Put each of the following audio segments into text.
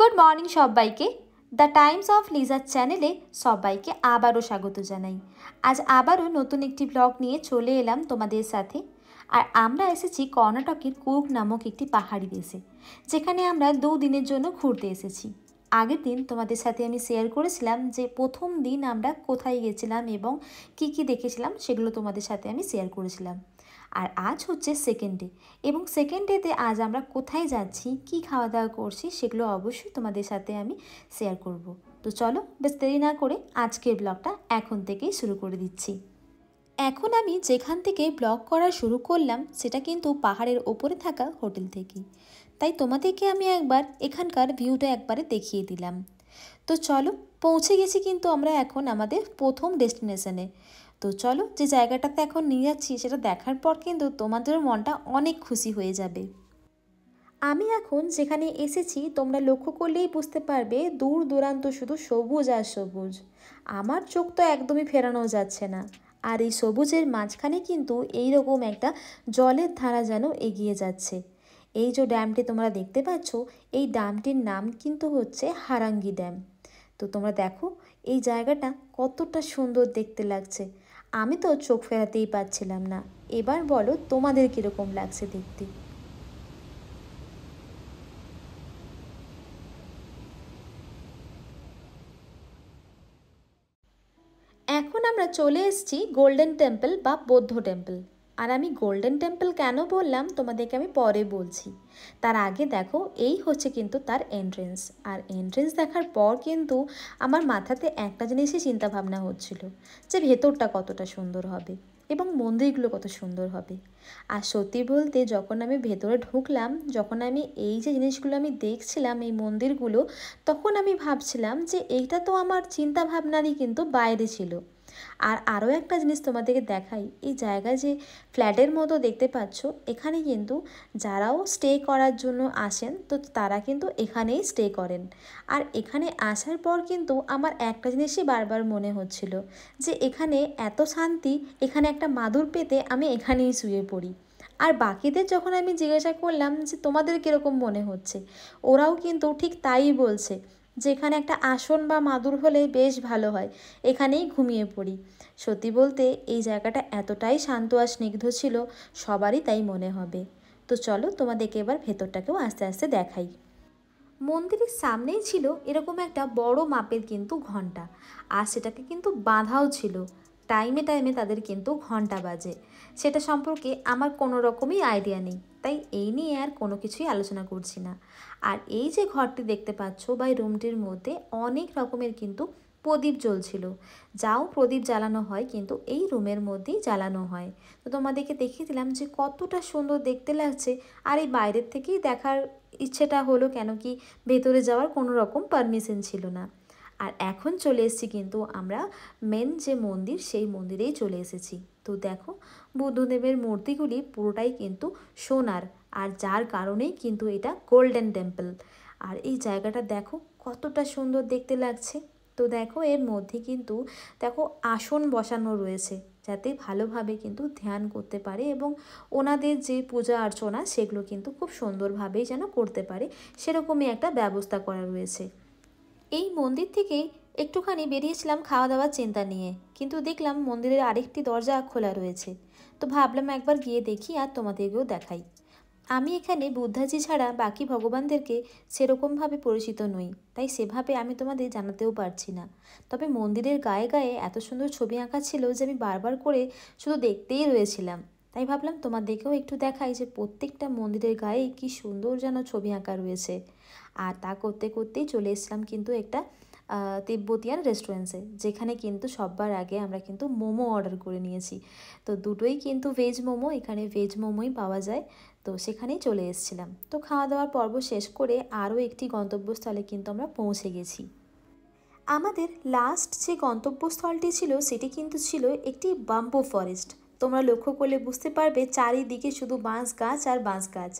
Good morning সবাইকে। The Times of লিজার চ্যানেলে সবাইকে আবারও স্বাগত জানাই। আজ আবারও নতুন একটি ব্লগ নিয়ে চলে এলাম তোমাদের সাথে। আর আমরা এসেছি কর্ণাটকের কুর্গ নামক একটি পাহাড়ি দেশে, যেখানে আমরা 2 দিনের জন্য ঘুরতে এসেছি। আগের দিন তোমাদের সাথে আমি শেয়ার করেছিলাম যে প্রথম দিন আমরা কোথায় গেছিলাম এবং কি কি দেখেছিলাম, সেগুলো তোমাদের সাথে আমি শেয়ার করেছিলাম। আর আজ হচ্ছে সেকেন্ড ডে, এবং সেকেন্ড ডেতে আজ আমরা কোথায় যাচ্ছি, কি খাওয়া দাওয়া করছি, সেগুলো অবশ্যই তোমাদের সাথে আমি শেয়ার করব। তো চলো বেশ দেরি না করে আজকের ব্লগটা এখন থেকেই শুরু করে দিচ্ছি। এখন আমি যেখান থেকে ব্লগ করা শুরু করলাম সেটা কিন্তু পাহাড়ের ওপরে থাকা হোটেল থেকেই, তাই তোমাদেরকে আমি একবার এখানকার ভিউটা একবারে দেখিয়ে দিলাম। তো চলো, পৌঁছে গেছি কিন্তু আমরা এখন আমাদের প্রথম ডেস্টিনেশনে। তো চলো, যে জায়গাটাতে এখন নিয়ে যাচ্ছি সেটা দেখার পর কিন্তু তোমাদের মনটা অনেক খুশি হয়ে যাবে। আমি এখন যেখানে এসেছি তোমরা লক্ষ্য করলেই বুঝতে পারবে দূর দূরান্ত শুধু সবুজ আর সবুজ। আমার চোখ তো একদমই ফেরানো যাচ্ছে না। আর এই সবুজের মাঝখানে কিন্তু এইরকম একটা জলের ধারা যেন এগিয়ে যাচ্ছে। এই যে ড্যামটি তোমরা দেখতে পাচ্ছ, এই ড্যামটির নাম কিন্তু হচ্ছে হারাঙ্গি ড্যাম। তো তোমরা দেখো এই জায়গাটা কতটা সুন্দর দেখতে লাগছে। আমি তো চোখ ফেরাতেই পারছিলাম না। এবার বলো তোমাদের কীরকম লাগছে দেখতে। এখন আমরা চলে এসেছি গোল্ডেন টেম্পল বা বৌদ্ধ টেম্পল। আর আমি গোল্ডেন টেম্পল কেন বললাম তোমাদেরকে আমি পরে বলছি। তার আগে দেখো, এই হচ্ছে কিন্তু তার এন্ট্রেন্স। আর এন্ট্রেন্স দেখার পর কিন্তু আমার মাথাতে একটা জিনিসই চিন্তা ভাবনা হচ্ছিল, যে ভেতরটা কতটা সুন্দর হবে এবং মন্দিরগুলো কত সুন্দর হবে। আর সত্যি বলতে যখন আমি ভেতরে ঢুকলাম, যখন আমি এই যে জিনিসগুলো আমি দেখছিলাম এই মন্দিরগুলো, তখন আমি ভাবছিলাম যে এইটা তো আমার চিন্তা ভাবনারই কিন্তু বাইরে ছিল। আর আরও একটা জিনিস তোমাদেরকে দেখাই, এই জায়গায় যে ফ্ল্যাটের মতো দেখতে পাচ্ছ, এখানে কিন্তু যারাও স্টে করার জন্য আসেন তো তারা কিন্তু এখানেই স্টে করেন। আর এখানে আসার পর কিন্তু আমার একটা জিনিসই বারবার মনে হচ্ছিল, যে এখানে এত শান্তি, এখানে একটা মাদুর পেতে আমি এখানেই শুয়ে পড়ি। আর বাকিদের যখন আমি জিজ্ঞাসা করলাম যে তোমাদের কীরকম মনে হচ্ছে, ওরাও কিন্তু ঠিক তাই বলছে, যে এখানে একটা আসন বা মাদুর হলে বেশ ভালো হয়, এখানেই ঘুমিয়ে পড়ি। সত্যি বলতে এই জায়গাটা এতটাই শান্ত আর স্নিগ্ধ ছিল, সবারই তাই মনে হবে। তো চলো তোমাদেরকে এবার ভেতরটাকেও আস্তে আস্তে দেখাই। মন্দিরের সামনেই ছিল এরকম একটা বড় মাপের কিন্তু ঘন্টা, আর সেটাকে কিন্তু বাঁধাও ছিল। টাইমে টাইমে তাদের কিন্তু ঘন্টা বাজে। সেটা সম্পর্কে আমার কোনো রকমই আইডিয়া নেই, তাই এই নিয়ে আর কোনো কিছুই আলোচনা করছি না। আর এই যে ঘরটি দেখতে পাচ্ছ বা এই রুমটির মধ্যে অনেক রকমের কিন্তু প্রদীপ জ্বলছিল। যাও প্রদীপ জ্বালানো হয় কিন্তু এই রুমের মধ্যেই জ্বালানো হয়। তো তোমাদেরকে দেখিয়ে দিলাম যে কতটা সুন্দর দেখতে লাগছে। আর এই বাইরের থেকেই দেখার ইচ্ছেটা হলো, কেন কি ভেতরে যাওয়ার কোনো রকম পারমিশন ছিল না। আর এখন চলে এসেছি কিন্তু আমরা মেন যে মন্দির, সেই মন্দিরেই চলে এসেছি। তো দেখো বুদ্ধদেবের মূর্তিগুলি পুরোটাই কিন্তু সোনার, আর যার কারণেই কিন্তু এটা গোল্ডেন টেম্পল। আর এই জায়গাটা দেখো কতটা সুন্দর দেখতে লাগছে। তো দেখো এর মধ্যে কিন্তু দেখো আসন বসানো রয়েছে, যাতে ভালোভাবে কিন্তু ধ্যান করতে পারে এবং ওনাদের যে পূজা অর্চনা সেগুলো কিন্তু খুব সুন্দরভাবেই যেন করতে পারে, সেরকমই একটা ব্যবস্থা করা রয়েছে। এই মন্দির থেকেই একটুখানি বেরিয়েছিলাম খাওয়া দাওয়ার চিন্তা নিয়ে, কিন্তু দেখলাম মন্দিরের আরেকটি দরজা খোলা রয়েছে। তো ভাবলাম একবার গিয়ে দেখি আর তোমাদেরকেও দেখাই। আমি এখানে বুদ্ধাজি ছাড়া বাকি ভগবানদেরকে সেরকমভাবে পরিচিত নই, তাই সেভাবে আমি তোমাদের জানাতেও পারছি না। তবে মন্দিরের গায়ে গায়ে এত সুন্দর ছবি আঁকা ছিল যে আমি বারবার করে শুধু দেখতেই রয়েছিলাম। তাই ভাবলাম তোমাদেরকেও একটু দেখাই যে প্রত্যেকটা মন্দিরের গায়ে কি সুন্দর যেন ছবি আঁকা রয়েছে। আর তা করতে করতেই চলে এসলাম কিন্তু একটা তিব্বতিয়ান রেস্টুরেন্টসে, যেখানে কিন্তু সবার আগে আমরা কিন্তু মোমো অর্ডার করে নিয়েছি। তো দুটোই কিন্তু ভেজ মোমো, এখানে ভেজ মোমোই পাওয়া যায়। তো সেখানেই চলে এসেছিলাম। তো খাওয়া দাওয়ার পর্ব শেষ করে আরও একটি গন্তব্যস্থলে কিন্তু আমরা পৌঁছে গেছি। আমাদের লাস্ট যে গন্তব্যস্থলটি ছিল সেটি কিন্তু ছিল একটি বাম্বু ফরেস্ট। তোমরা লক্ষ্য করলে বুঝতে পারবে চারিদিকে শুধু বাঁশ গাছ আর বাঁশ গাছ।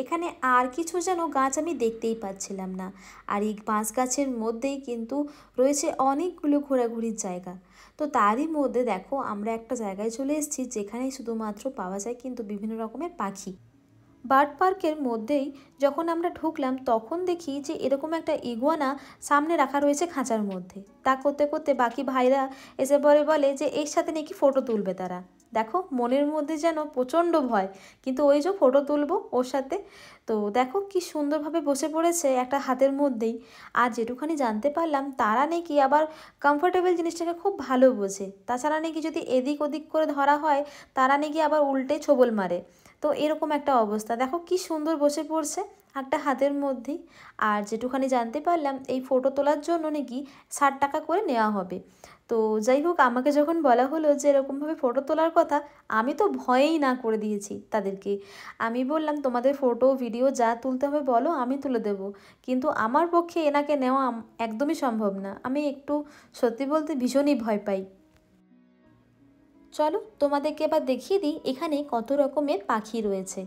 এখানে আর কিছু যেন গাছ আমি দেখতেই পাচ্ছিলাম না। আর এই বাঁশ গাছের মধ্যেই কিন্তু রয়েছে অনেকগুলো ঘোরাঘুরির জায়গা। তো তারই মধ্যে দেখো আমরা একটা জায়গায় চলে এসেছি যেখানে শুধুমাত্র পাওয়া যায় কিন্তু বিভিন্ন রকমের পাখি। বার্ড পার্কের মধ্যেই যখন আমরা ঢুকলাম তখন দেখি যে এরকম একটা ইগুয়ানা সামনে রাখা রয়েছে খাঁচার মধ্যে। তা করতে করতে বাকি ভাইরা এসে পরে বলে যে এর সাথে নাকি ফটো তুলবে তারা। দেখো মনের মধ্যে যেন প্রচণ্ড ভয়, কিন্তু ওই যে ফটো তুলবো ওর সাথে। তো দেখো কি সুন্দরভাবে বসে পড়েছে একটা হাতের মধ্যেই। আর যেটুখানি জানতে পারলাম তারা নাকি আবার কমফোর্টেবল জিনিসটাকে খুব ভালো বোঝে। তাছাড়া নাকি যদি এদিক ওদিক করে ধরা হয় তারা নাকি আবার উল্টে ছোবল মারে। তো এরকম একটা অবস্থা, দেখো কি সুন্দর বসে পড়ছে একটা হাতের মধ্যেই। আর যেটুখানি জানতে পারলাম এই ফটো তোলার জন্য নাকি 60 টাকা করে নেওয়া হবে। তো যাই হোক, আমাকে যখন বলা হলো যে এরকমভাবে ফটো তোলার কথা, আমি তো ভয়েই না করে দিয়েছি তাদেরকে। আমি বললাম তোমাদের ফটো ভিডিও যা তুলতে হবে বলো, আমি তুলে দেবো, কিন্তু আমার পক্ষে এনাকে নেওয়া একদমই সম্ভব না। আমি একটু সত্যি বলতে ভীষণই ভয় পাই। চলো তোমাদেরকে এবার দেখিয়ে দিই এখানে কত রকমের পাখি রয়েছে।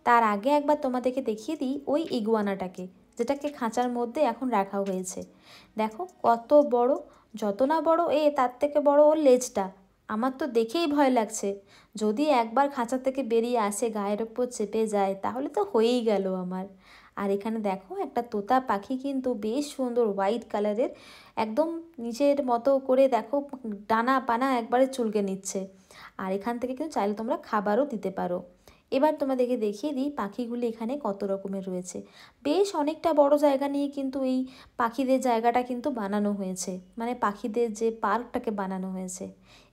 তার আগে একবার তোমাদেরকে দেখিয়ে দিই ওই ইগুয়ানাটাকে, যেটাকে খাঁচার মধ্যে এখন রাখা হয়েছে। দেখো কত বড়, যত না বড় তার থেকে বড় ওর লেজটা। আমার তো দেখেই ভয় লাগছে, যদি একবার খাঁচা থেকে বেরিয়ে আসে গায়ের ওপর চেপে যায় তাহলে তো হয়েই গেল আমার। আর এখানে দেখো একটা তোতা পাখি কিন্তু বেশ সুন্দর হোয়াইট কালারের, একদম নিজের মতো করে দেখো ডানা পানা একবারে চুলকে নিচ্ছে। আর এখান থেকে কিন্তু চাইলে তোমরা খাবারও দিতে পারো। এবার তোমাদেরকে দেখিয়ে দিই পাখিগুলি এখানে কত রকমের রয়েছে। বেশ অনেকটা বড় জায়গা নিয়ে কিন্তু এই পাখিদের জায়গাটা কিন্তু বানানো হয়েছে, মানে পাখিদের যে পার্কটাকে বানানো হয়েছে।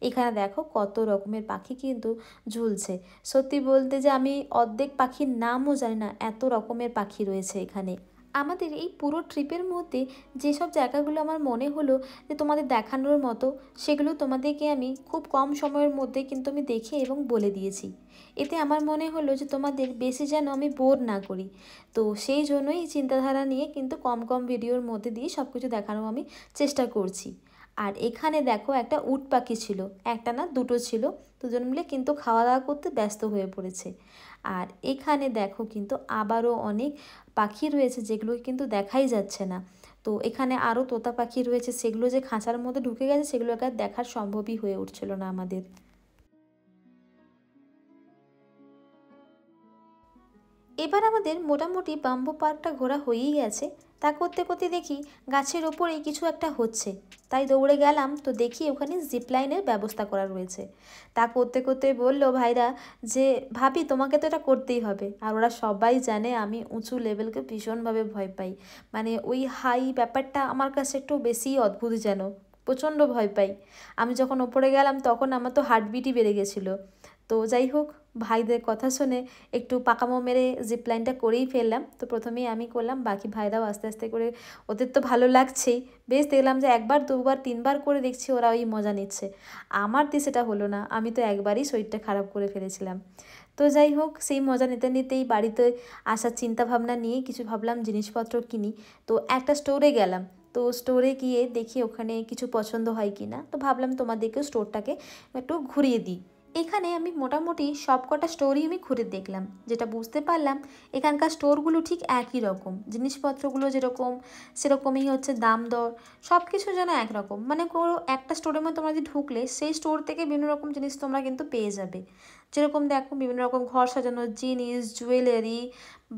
এখানে দেখো কত রকমের পাখি কিন্তু ঝুলছে। সত্যি বলতে যে আমি অর্ধেক পাখির নামও জানি না, এত রকমের পাখি রয়েছে এখানে। আমাদের এই পুরো ট্রিপের মধ্যে যেসব জায়গাগুলো আমার মনে হলো যে তোমাদের দেখানোর মতো, সেগুলো তোমাদেরকে আমি খুব কম সময়ের মধ্যে কিন্তু আমি দেখে এবং বলে দিয়েছি। এতে আমার মনে হলো যে তোমাদের বেশি যেন আমি বোর না করি। তো সেই জন্যই চিন্তাধারা নিয়ে কিন্তু কম কম ভিডিওর মধ্যে দিয়ে সব কিছু দেখানো আমি চেষ্টা করছি। আর এখানে দেখো একটা উট পাখি ছিল, একটা না দুটো ছিল, দুজন মিলে কিন্তু খাওয়া দাওয়া করতে ব্যস্ত হয়ে পড়েছে। আর এখানে দেখো কিন্তু আবারও অনেক পাখি রয়েছে যেগুলো কিন্তু দেখাই যাচ্ছে না। তো এখানে আরও তোতা পাখি রয়েছে, সেগুলো যে খাঁচার মধ্যে ঢুকে গেছে সেগুলোকে আর দেখার সম্ভবই হয়ে উঠছিল না আমাদের। এবার আমাদের মোটামুটি বাম্বু পার্কটা ঘোরা হয়েই গেছে। তা করতে করতে দেখি গাছের ওপরেই কিছু একটা হচ্ছে, তাই দৌড়ে গেলাম। তো দেখি ওখানে জিপলাইনের ব্যবস্থা করা রয়েছে। তা করতে করতে বললো ভাইরা যে ভাবি তোমাকে তো এটা করতেই হবে। আর ওরা সবাই জানে আমি উঁচু লেভেলকে ভীষণভাবে ভয় পাই, মানে ওই হাই ব্যাপারটা আমার কাছে একটু বেশিই অদ্ভুত, যেন প্রচণ্ড ভয় পাই। আমি যখন ওপরে গেলাম তখন আমার তো হার্টবিটই বেড়ে গেছিলো। তো যাই হোক, ভাইদের কথা শুনে একটু পাকামো মেরে জিপলাইনটা করেই ফেললাম। তো প্রথমেই আমি করলাম, বাকি ভাইরাও আস্তে আস্তে করে, ওদের তো ভালো লাগছেই। বেশ দেখলাম যে একবার দুবার তিনবার করে দেখছি ওরা ওই মজা নিচ্ছে। আমার দিয়ে সেটা হলো না, আমি তো একবারই শরীরটা খারাপ করে ফেলেছিলাম। তো যাই হোক, সেই মজা নিতে নিতেই বাড়িতে আসার চিন্তা ভাবনা নিয়ে কিছু ভাবলাম জিনিসপত্র কিনি। তো একটা স্টোরে গেলাম। তো স্টোরে গিয়ে দেখি ওখানে কিছু পছন্দ হয় কি না। তো ভাবলাম তোমাদেরকেও স্টোরটাকে একটু ঘুরিয়ে দিই। এখানে আমি মোটামুটি সব কটা স্টোরই আমি ঘুরে দেখলাম। যেটা বুঝতে পারলাম এখানকার স্টোরগুলো ঠিক একই রকম, জিনিসপত্রগুলো যেরকম সেরকমই হচ্ছে, দাম দর সব কিছু যেন একরকম। মানে কোনো একটা স্টোরের মধ্যে তোমরা যদি ঢুকলে সেই স্টোর থেকে বিভিন্ন রকম জিনিস তোমরা কিন্তু পেয়ে যাবে। যেরকম দেখো বিভিন্ন রকম ঘর সাজানোর জিনিস, জুয়েলারি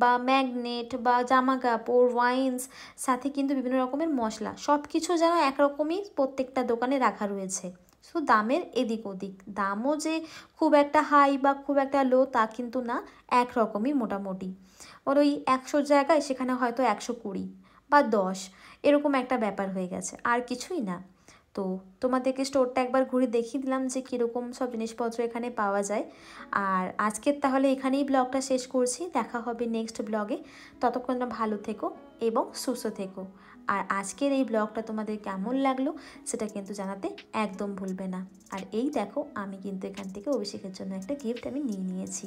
বা ম্যাগনেট বা জামা কাপড়, ওয়াইন্স, সাথে কিন্তু বিভিন্ন রকমের মশলা, সব কিছু যেন একরকমই প্রত্যেকটা দোকানে রাখা রয়েছে। শুধু দামের এদিক ওদিক, দামও যে খুব একটা হাই বা খুব একটা লো তা কিন্তু না, একরকমই মোটামুটি। ওই 100 জায়গায় সেখানে হয়তো 120 বা 10, এরকম একটা ব্যাপার হয়ে গেছে, আর কিছুই না। তো তোমাদেরকে স্টোরটা একবার ঘুরে দেখিয়ে দিলাম যে কীরকম সব জিনিসপত্র এখানে পাওয়া যায়। আর আজকের তাহলে এখানেই ব্লগটা শেষ করছি, দেখা হবে নেক্সট ব্লগে। ততক্ষণ ভালো থেকো এবং সুস্থ থেকো। আর আজকের এই ব্লগটা তোমাদের কেমন লাগলো সেটা কিন্তু জানাতে একদম ভুলবে না। আর এই দেখো আমি কিন্তু এখান থেকে অভিষেকের জন্য একটা গিফট আমি নিয়ে নিয়েছি।